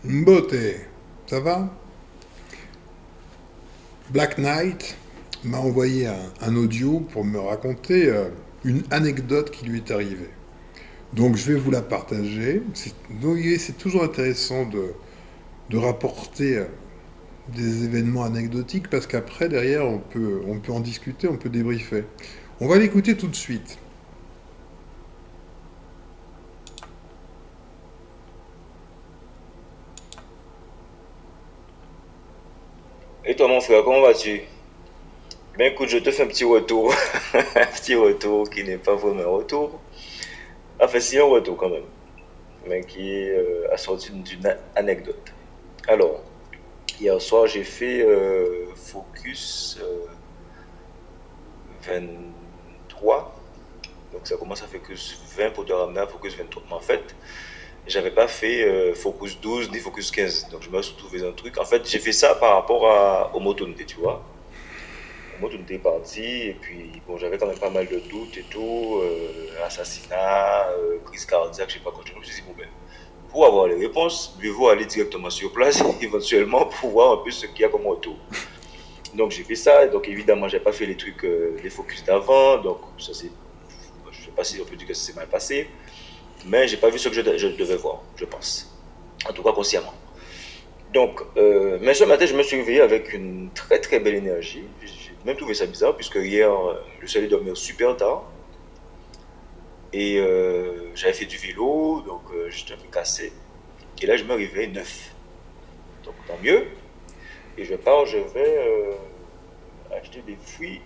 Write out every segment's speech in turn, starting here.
Mbote, ça va? Black Knight m'a envoyé un audio pour me raconter une anecdote qui lui est arrivée. Donc je vais vous la partager. C'est toujours intéressant de rapporter des événements anecdotiques parce qu'après, derrière, on peut en discuter, on peut débriefer. On va l'écouter tout de suite. Et toi, mon frère, comment vas-tu? Ben écoute, je te fais un petit retour. Un petit retour qui n'est pas vraiment un retour. Enfin, c'est un retour quand même, mais qui est assorti d'une anecdote. Alors, hier soir, j'ai fait Focus 23. Donc, ça commence à Focus 20 pour te ramener à Focus 23. Mais en fait, j'avais pas fait Focus 12 ni Focus 15. Donc, je me suis trouvé un truc. En fait, j'ai fait ça par rapport au Motonde, tu vois. Moi, tout était parti, et puis bon, j'avais quand même pas mal de doutes et tout, assassinat, crise cardiaque, je sais pas quoi. Je me suis dit, bon ben, pour avoir les réponses, mieux vaut aller directement sur place et éventuellement pour voir un peu ce qu'il y a comme retour. Donc j'ai fait ça, et donc évidemment, j'ai pas fait les trucs, les focus d'avant, donc ça c'est, je sais pas si on peut dire que ça s'est mal passé, mais j'ai pas vu ce que je devais voir, je pense. En tout cas, consciemment. Donc, mais ce matin, je me suis réveillé avec une très très belle énergie. J'ai même trouvé ça bizarre, puisque hier, je suis allé dormir super tard. Et j'avais fait du vélo, donc j'étais un peu cassé. Et là, je me réveille neuf. Donc, tant mieux. Et je pars, je vais acheter des fruits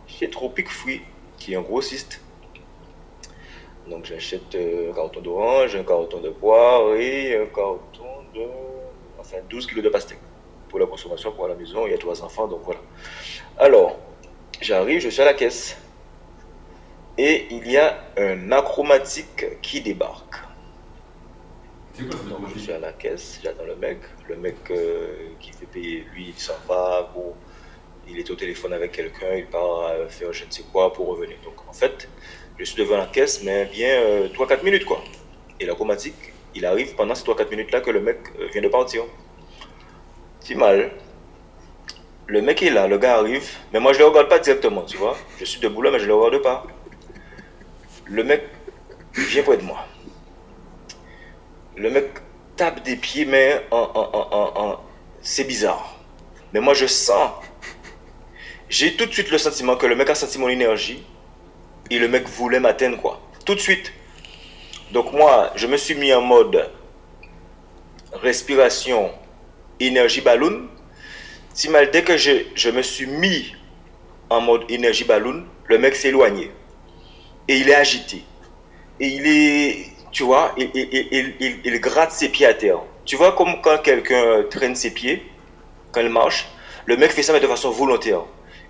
chez Tropic Fruits, qui est un grossiste. Donc, j'achète un carton d'orange, un carton de poire et un carton de. Enfin, 12 kilos de pastèque pour la consommation pour la maison. Il y a trois enfants, donc voilà. Alors, j'arrive, je suis à la caisse et il y a un achromatique qui débarque. C'est quoi cette Donc je automatique? suis à la caisse, j'attends le mec qui fait payer, lui il s'en va, bon, il est au téléphone avec quelqu'un, il part faire je ne sais quoi pour revenir. Donc en fait, je suis devant la caisse, mais bien 3-4 minutes quoi. Et l'achromatique, il arrive pendant ces 3-4 minutes là que le mec vient de partir. C'est mal. Le mec est là, le gars arrive, mais moi je le regarde pas directement, tu vois. Je suis debout là, mais je le regarde pas. Le mec vient près de moi. Le mec tape des pieds, mais c'est bizarre. Mais moi, je sens. J'ai tout de suite le sentiment que le mec a senti mon énergie et le mec voulait m'atteindre, quoi. Tout de suite. Donc, moi, je me suis mis en mode respiration, énergie ballon. Si mal, dès que je me suis mis en mode énergie ballon, le mec s'est éloigné. Et il est agité. Et il est, tu vois, il gratte ses pieds à terre. Tu vois comme quand quelqu'un traîne ses pieds, quand il marche, le mec fait ça mais de façon volontaire.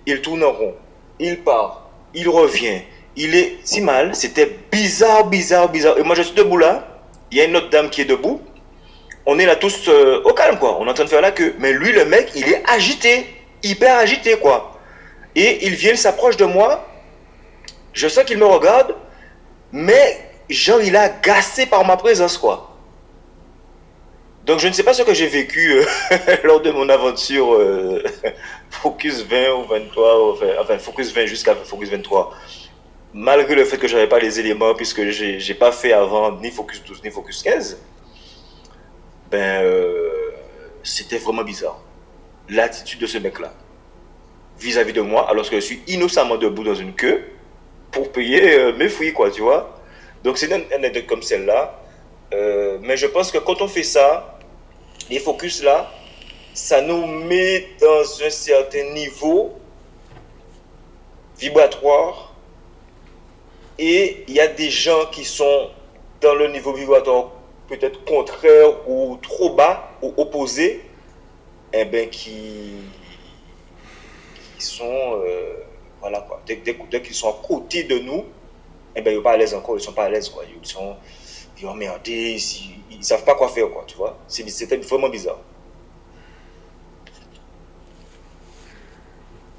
Il tourne en rond, il part, il revient, il est si mal, c'était bizarre, bizarre, bizarre. Et moi je suis debout là, il y a une autre dame qui est debout, on est là tous au calme quoi, on est en train de faire la queue. Mais lui le mec il est agité, hyper agité quoi. Et il vient, il s'approche de moi, je sens qu'il me regarde, mais genre il est agacé par ma présence quoi. Donc je ne sais pas ce que j'ai vécu lors de mon aventure Focus 20 ou 23, enfin Focus 20 jusqu'à Focus 23. Malgré le fait que je n'avais pas les éléments, puisque j'ai pas fait avant ni Focus 12 ni Focus 15, ben c'était vraiment bizarre. L'attitude de ce mec-là vis-à-vis de moi, alors que je suis innocemment debout dans une queue pour payer mes fruits, quoi, tu vois. Donc c'est une anecdote comme celle-là. Mais je pense que quand on fait ça, les focus là, ça nous met dans un certain niveau vibratoire et il y a des gens qui sont dans le niveau vibratoire peut-être contraire ou trop bas ou opposé, eh ben qui sont voilà quoi. Dès qu'ils sont à côté de nous, eh ben ils sont pas à l'aise encore, ils sont pas à l'aise quoi. Ils ont emmerdé, ils savent pas quoi faire quoi, tu vois. C'était vraiment bizarre.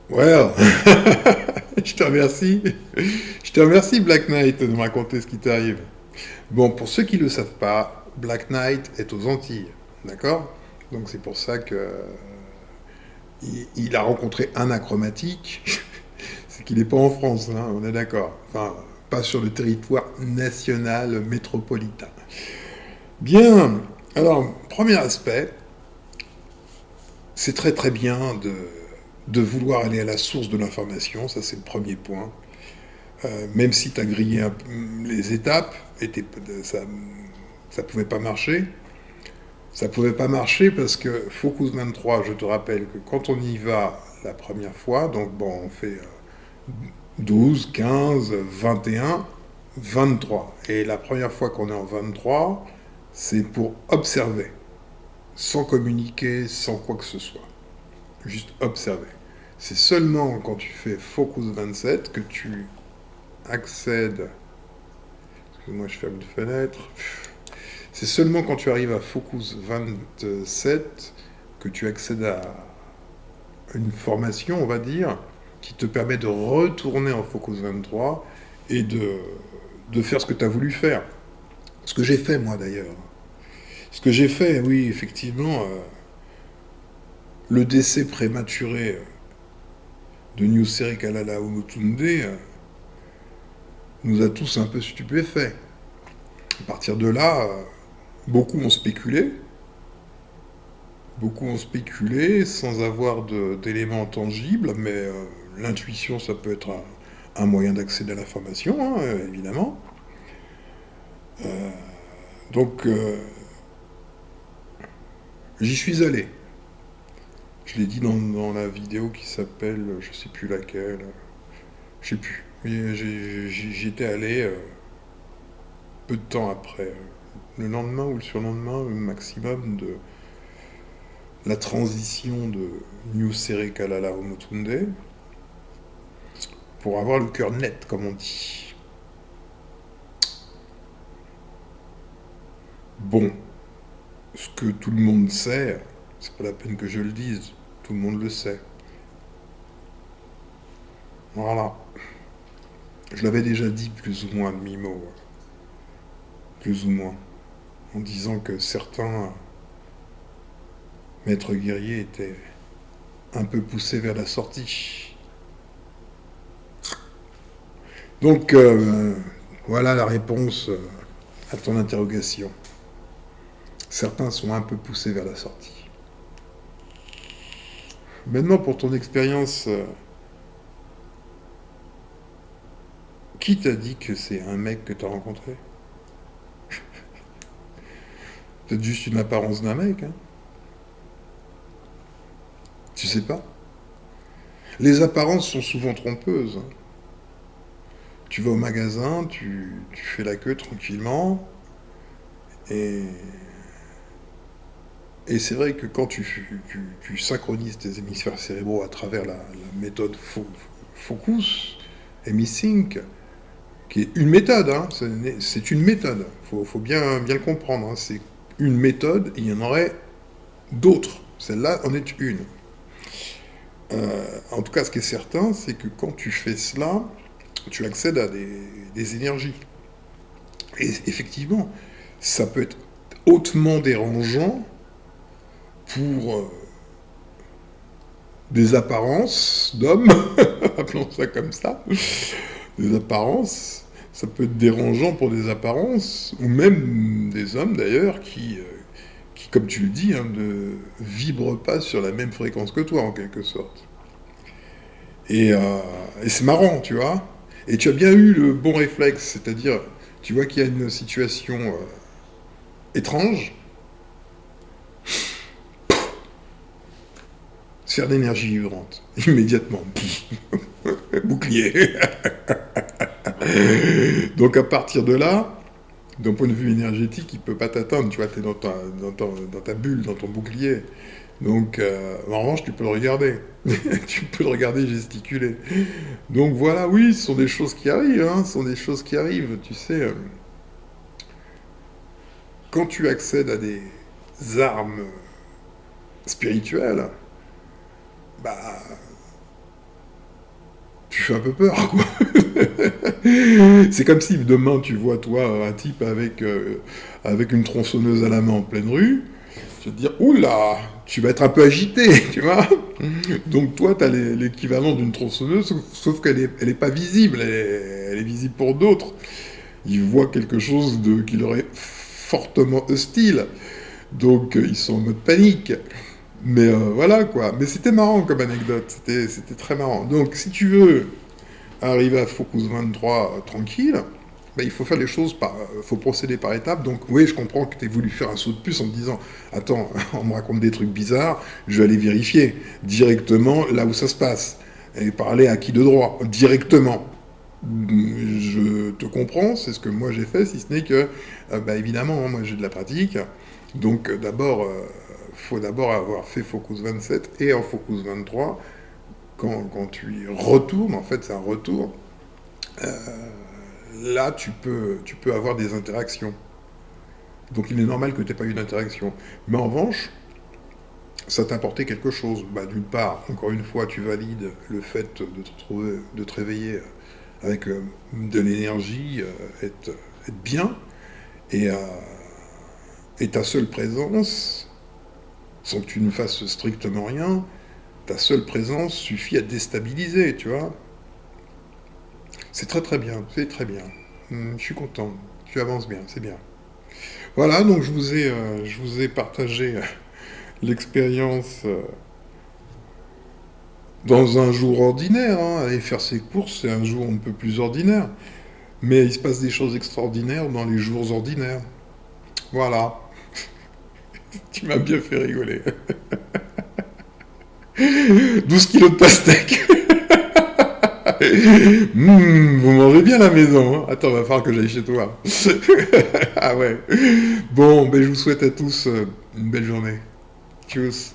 Well, je te remercie. Je te remercie, Black Knight, de me raconter ce qui t'arrive. Bon, pour ceux qui ne le savent pas, Black Knight est aux Antilles. D'accord? Donc c'est pour ça que il a rencontré un achromatique, c'est qu'il n'est pas en France, hein, on est d'accord. Enfin, pas sur le territoire national métropolitain. Bien, alors, premier aspect, c'est très très bien de vouloir aller à la source de l'information, ça c'est le premier point. Même si tu as grillé les étapes, ça pouvait pas marcher. Ça pouvait pas marcher parce que Focus 23, je te rappelle que quand on y va la première fois, donc bon, on fait 12, 15, 21, 23. Et la première fois qu'on est en 23, c'est pour observer, sans communiquer, sans quoi que ce soit. Juste observer. C'est seulement quand tu fais Focus 27 que tu accèdes. Excuse-moi, je ferme une fenêtre. C'est seulement quand tu arrives à Focus 27 que tu accèdes à une formation, on va dire, qui te permet de retourner en Focus 23 et de faire ce que tu as voulu faire. Ce que j'ai fait, moi, d'ailleurs. Ce que j'ai fait, oui, effectivement, le décès prématuré de Nuseri Kalala Umutunde nous a tous un peu stupéfaits. À partir de là, beaucoup ont spéculé sans avoir d'éléments tangibles, mais l'intuition, ça peut être un moyen d'accéder à l'information, hein, évidemment. Donc, j'y suis allé. Je l'ai dit dans la vidéo qui s'appelle, je sais plus laquelle, je sais plus. Mais j'y étais allé peu de temps après, le lendemain ou le surlendemain, au maximum de la transition de Nuseri Kalala Umutunde, pour avoir le cœur net, comme on dit. Bon, ce que tout le monde sait, c'est pas la peine que je le dise, tout le monde le sait. Voilà. Je l'avais déjà dit plus ou moins à demi-mot, plus ou moins, en disant que certains maîtres guerriers étaient un peu poussés vers la sortie. Donc, voilà la réponse à ton interrogation. Certains sont un peu poussés vers la sortie. Maintenant, pour ton expérience, qui t'a dit que c'est un mec que t'as rencontré? Peut-être juste une apparence d'un mec, hein? Tu sais pas? Les apparences sont souvent trompeuses. Hein. Tu vas au magasin, tu fais la queue tranquillement, et c'est vrai que quand tu synchronises tes hémisphères cérébraux à travers la méthode Focus, HemiSync, qui est une méthode, hein, c'est une méthode, faut bien le comprendre, hein, c'est une méthode, il y en aurait d'autres, celle-là en est une. En tout cas, ce qui est certain, c'est que quand tu fais cela, tu accèdes à des énergies. Et effectivement, ça peut être hautement dérangeant pour des apparences d'hommes, appelons ça comme ça, des apparences, ça peut être dérangeant pour des apparences, ou même des hommes d'ailleurs, qui comme tu le dis, hein, ne vibrent pas sur la même fréquence que toi, en quelque sorte. Et c'est marrant, tu vois. Et tu as bien eu le bon réflexe, c'est-à-dire, tu vois qu'il y a une situation étrange, sphère d'énergie vibrante, immédiatement. Bouclier. Donc à partir de là, d'un point de vue énergétique, il ne peut pas t'atteindre, tu vois, tu es dans ta bulle, dans ton bouclier. Donc, en revanche, tu peux le regarder. Tu peux le regarder gesticuler. Donc voilà, oui, ce sont des choses qui arrivent, hein, ce sont des choses qui arrivent, tu sais. Quand tu accèdes à des armes spirituelles, bah, tu fais un peu peur, quoi. C'est comme si demain tu vois, toi, un type avec une tronçonneuse à la main en pleine rue, Tu vas te dire, oula, tu vas être un peu agité, tu vois. Donc toi, tu as l'équivalent d'une tronçonneuse, sauf qu'elle est pas visible, elle est visible pour d'autres. Ils voient quelque chose qui leur est fortement hostile, donc ils sont en mode panique. Mais voilà quoi. Mais c'était marrant comme anecdote, c'était très marrant. Donc si tu veux arriver à Focus 23 tranquille, ben, il faut faire les choses faut procéder par étapes. Donc oui, je comprends que tu aies voulu faire un saut de puce en te disant, attends, on me raconte des trucs bizarres, je vais aller vérifier directement là où ça se passe. Et parler à qui de droit, directement. Je te comprends, c'est ce que moi j'ai fait, si ce n'est que, bah, évidemment, moi j'ai de la pratique. Donc d'abord, faut d'abord avoir fait Focus 27 et en Focus 23, quand tu y retournes, en fait c'est un retour, euh, là tu peux avoir des interactions. Donc il est normal que tu n'aies pas eu d'interaction. Mais en revanche, ça t'a apporté quelque chose. Bah, d'une part, encore une fois, tu valides le fait de te retrouver, de te réveiller avec de l'énergie, être bien, et, euh, et ta seule présence, sans que tu ne fasses strictement rien, ta seule présence suffit à déstabiliser, tu vois. C'est très très bien, c'est très bien. Je suis content, tu avances bien, c'est bien. Voilà, donc je vous ai partagé l'expérience dans un jour ordinaire. Hein. Aller faire ses courses, c'est un jour un peu plus ordinaire. Mais il se passe des choses extraordinaires dans les jours ordinaires. Voilà, tu m'as bien fait rigoler. 12 kilos de pastèque. Vous mangez bien à la maison. Hein. Attends, va falloir que j'aille chez toi. Ah ouais. Bon, ben, je vous souhaite à tous une belle journée. Tchuss.